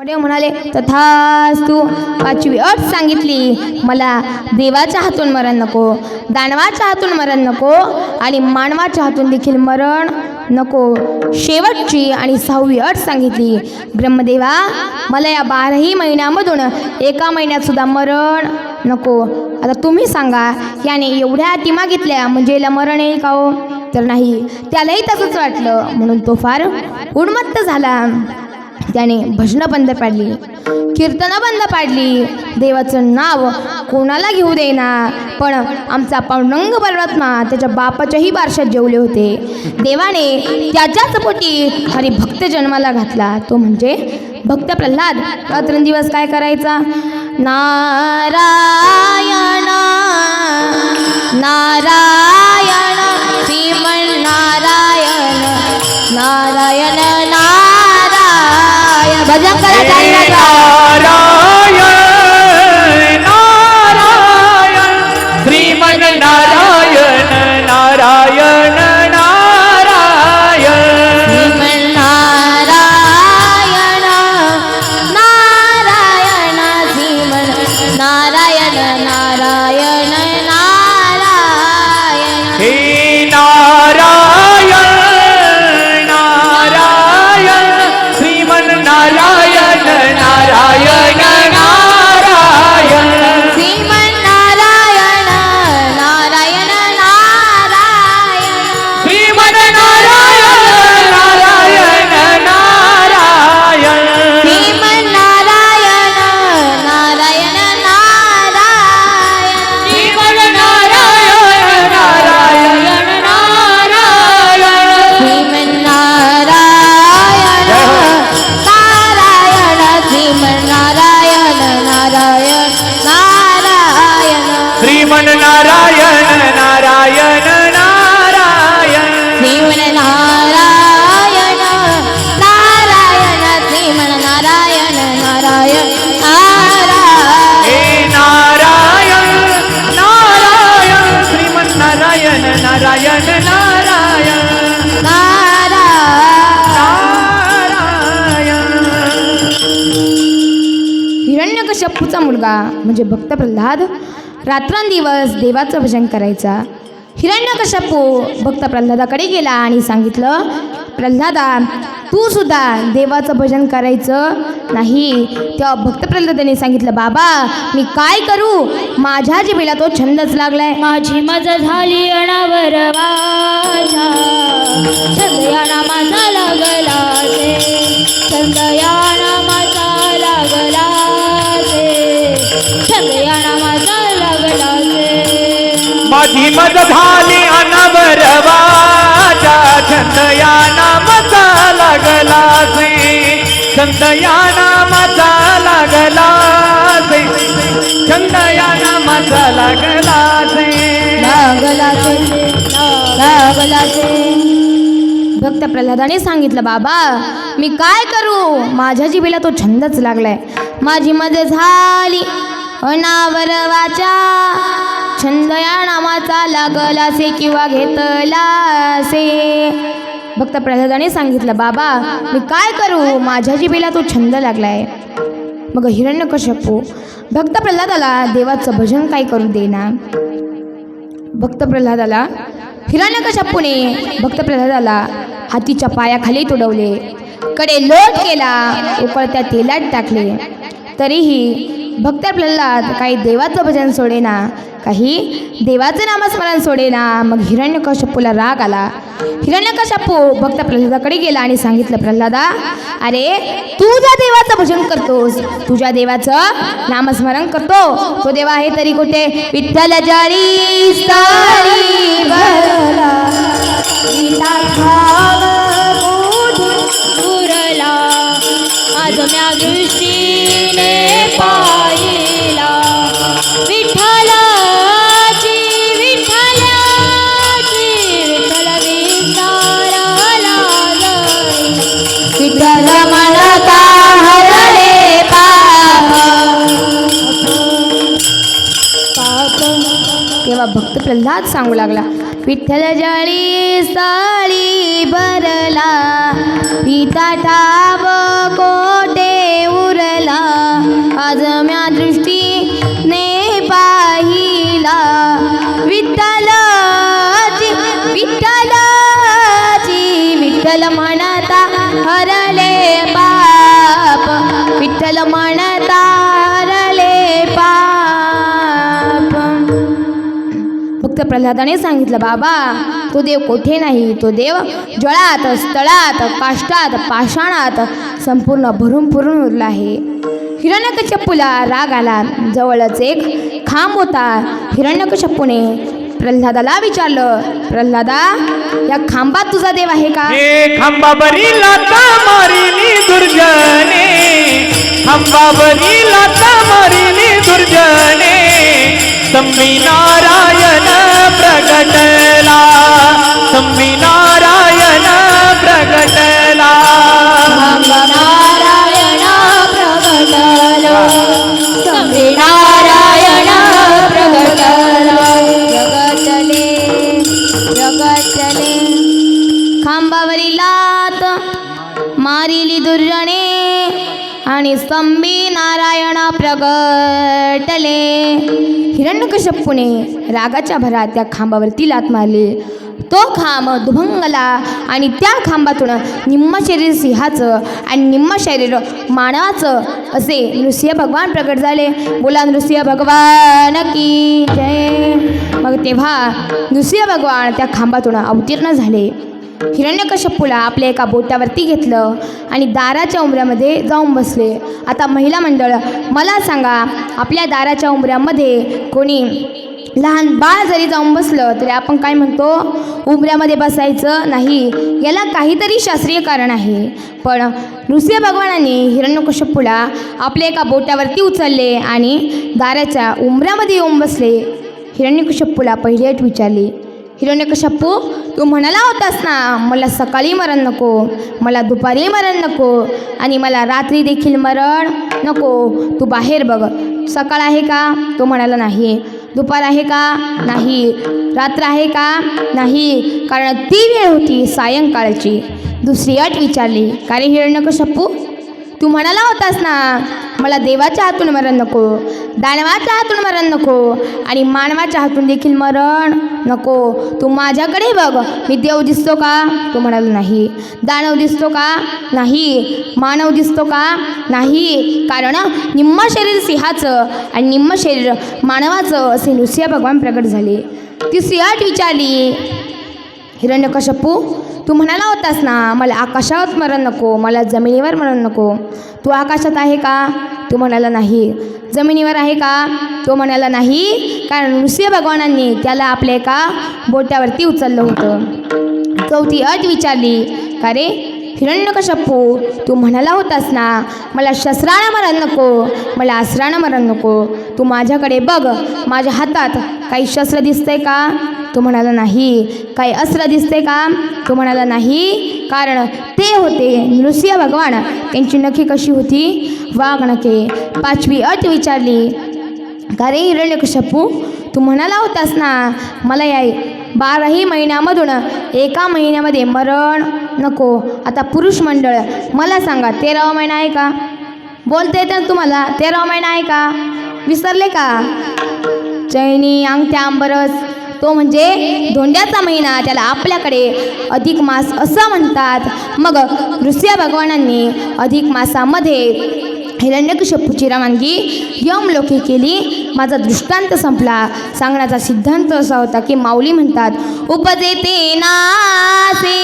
देव म्हणाले तथास्तु. पाचवी अट सांगितली, मला देवाच्या हातून मरण नको, दानवाच्या हातून मरण नको आणि मानवाच्या हातून देखील मरण नको. शेवटची आणि 6वी अट सांगितली, ब्रह्मदेवा मला या 12ही महिन्यामधून एका महिन्यात सुद्धा मरण नको. आता तुम्ही सांगा, याने एवढ्या अटी मागितल्या म्हणजे याला मरण येईल का हो? तर नाही, त्यालाही तसंच वाटलं म्हणून तो फार उन्मत्त झाला. त्याने भजनं बंद पाडली, कीर्तनं बंद पाडली, देवाचं नाव कोणाला घेऊ देना. पण आमचा पांडुरंग परमात्मा त्याच्या बापाच्याही बारशात जेवले होते. देवाने त्याच्याच पोटी हरिभक्त जन्माला घातला, तो म्हणजे भक्त प्रल्हाद. रात्रंदिवस काय करायचा? नारायण नारायण श्रीमन नारायण नारायण नारायण. भजन करा, नारायण नारायण श्रीमन नारायण नारायण नारायण श्रीमन नारायण नारायण श्रीमन नारायण नारायण नारायण. हे नारायण नारायण श्रीमन नारायण नारायण नारायण श्रीमन नारायण नारायण नारायण श्रीमन नारायण नारायण नारायण श्रीमन नारायण नारायण नारायण श्रीमन नारायण नारायण नारायण श्रीमन नारायण नारायण श्रीमन नारायण नारायण नारायण श्रीमन नारायण नारायण नारायण श्रीमन नारायण नारायण श्रीमन नारायण नारायण नारायण. हे नारायण नारायण श्रीमन नारायण नारायण नारायण हिरण्यकश्यपूचा मुलगा म्हणजे भक्त प्रल्हाद रात्रंदिवस देवाचं भजन करायचा. हिरण्यकश्यपू भक्त प्रल्हादाकडे गेला आणि सांगितलं, प्रल्हादा तू सुद्धा देवाचं भजन करायचं नाही. तेव्हा भक्त प्रल्हादाने सांगितलं, बाबा मी काय करू, माझ्या जिभेला तो छंदच लागलाय. माझी मजा झाली अनावर वाचा, छंद या नामाचा लागला ते, छंद या नामाचा लागला ते, छंद या नामाचा लागला ते. माझी मज झाली अनावर वाचा, छंद या नामाचा लागला से, छंद या नामाचा लागला से, छंद या नामाचा लागला से. लागला ते लागला ते. भक्त प्रल्हादाने सांगितलं, बाबा मी काय करू, माझ्या जिभेला तो छंदच लागलाय. माझी मज झाली अनावर वाचा, छंद या नामाचा लागला से किंवा घेतला से. भक्त प्रल्हादाने सांगितलं, बाबा मी काय करू, माझ्या जिभेला तो छंद लागलाय. मग हिरण्यकश्यपू भक्त प्रल्हादाला देवाचं भजन काय करू देना. भक्त प्रल्हादाला हिरण्यकश्यपूने भक्त प्रल्हादाला हातीच्या पायाखाली तुडवले, कडे लोट केला, उकळत्या तेलात टाकले. तरीही भक्त प्रल्हाद काही देवाचं भजन सोडेना, काही देवाचं नामस्मरण सोडेना. मग हिरण्यकश्यपूला राग आला. हिरण्यकश्यपू भक्त प्रल्हादाकडे गेला आणि सांगितलं, प्रल्हादा अरे तू ज्या देवाचं भजन करतोस, तुझ्या देवाचं नामस्मरण करतो, तो देव आहे तरी कुठे? विठ्ठल जळी सारी भरला, गीता खाव उरला, आज म्या दृष्टीने पाहिला, विठ्ठलाची विठ्ठलाची विठ्ठल विचाराला जाई, विठ्ठल म्हणता हरले पाप. तेव्हा भक्त प्रल्हाद सांगू लागला, विठ्ठल जळी साळी भरला, पिता ठाव कोटे उरला, भक्त प्रल्हादाने सांगितलं बाबा तो देव कोठे नाही, तो देव जळात, स्थळात, काष्टात, पाषाणात संपूर्ण भरून पुरून उरला आहे. हिरण्यकश्यपूला राग आला. जवळच एक खांब होता. हिरण्यकश्यपूने प्रल्हादाला विचारलं, प्रल्हादा या खांबात तुझा देव आहे का? हे खांबावरी लाता मारिली दुर्जने, खांबावरी लाता मारिली दुर्जने, सम्मी नारायण प्रगटला, सम्मी नारायण प्रगटला. नारायण प्रगटलो, सम्मी नारायण प्रगटलो. प्रगटले खांबावरी लात मारिली दुर्जने आणि स्तंभी नारायण प्रगटले. हिरण्यकश्यपूने रागाच्या भरात त्या खांबावरती लात मारली. तो खांब दुभंगला आणि त्या खांबातून निम्म शरीर सिंहाचं आणि निम्म शरीर मानवाचं असे नृसिंह भगवान प्रकट झाले. बोला नृसिंह भगवान की जय. मग तेव्हा नृसिंह भगवान त्या खांबातून अवतीर्ण झाले. हिरण्यकश्यपूला आपल्या एका बोटावरती घेतलं आणि दाराच्या उंबऱ्यामध्ये जाऊन बसले. आता महिला मंडळ मला सांगा, आपल्या दाराच्या उंबऱ्यामध्ये कोणी लहान बाळ जरी जाऊन बसलं तरी आपण काय म्हणतो? उंबऱ्यामध्ये बसायचं नाही. याला काहीतरी शास्त्रीय कारण आहे. पण नृसिंह भगवानांनी हिरण्यकश्यपूला आपल्या एका बोटावरती उचलले आणि दाराच्या उंबऱ्यामध्ये येऊन बसले. हिरण्यकश्यपूला पहिली अट विचारली, हिरण्यकश्यपू तू म्हणाला होतास ना मला सकाळी मरण नको, मला दुपारी मरण नको आणि मला रात्री देखील मरण नको. तू बाहेर बघ, सकाळ आहे का? तो म्हणाला नाही. दुपार आहे का? नाही. रात्र आहे का? नाही. कारण ती वेळ होती सायंकाळची. दुसरी अट विचारली, का रे हिरण्यकश्यपू तू म्हणाला होतास ना मला देवाच्या हातून मरण नको, दानवाच्या हातून मरण नको आणि मानवाच्या हातून देखील मरण नको. तू माझ्याकडे बघ, मी देव दिसतो का? तो म्हणाला नाही. दानव दिसतो का? नाही. मानव दिसतो का? नाही. कारण निम्म शरीर सिंहाचं आणि निम्म शरीर मानवाचं असे नृसिंह भगवान प्रकट झाले. तिसरी अट विचारली, हिरण्यकश्यपू तू म्हणाला होतास ना मला आकाशात मरण नको, मला जमिनीवर मरण नको. तू आकाशात आहे का? तो म्हणाला नाही. जमिनीवर आहे का? तो म्हणाला नाही. कारण नृसिंह भगवानांनी त्याला आपल्या एका बोटावरती उचललं होतं. चौथी अट विचारली, का रे हिरण्यकश्यपू तू म्हणाला होतास ना मला शस्त्रानं मरण नको, मला अस्त्रानं मरण नको. तू माझ्याकडे बघ, माझ्या हातात काही शस्त्र दिसतंय का? तो म्हणाला नाही. काही अस्त्र दिसते का? तो म्हणाला नाही. कारण ते होते नृसिंह भगवान. त्यांची नखे कशी होती? वाघ नखे. पाचवी अट विचारली, का रे हिरण्यकश्यपू तू म्हणाला होतास ना मला या 12ही महिन्यामधून एका महिन्यामध्ये मरण नको. आता पुरुष मंडळ मला सांगा, 13वा महिना आहे का? बोलता येतं ना तुम्हाला? 13वा महिना आहे का? विसरले का? चैनी अंगठ्या आंबरस तो म्हणजे धोंड्याचा महिना, त्याला आपल्याकडे अधिक मास असं म्हणतात. मग नृसिंह भगवानांनी अधिक मासामध्ये हिरण्यकश्यपूची रवानगी यमलोकी केली. माझा दृष्टांत संपला. सांगण्याचा सिद्धांत असा होता की माऊली म्हणतात, उपजेते नासे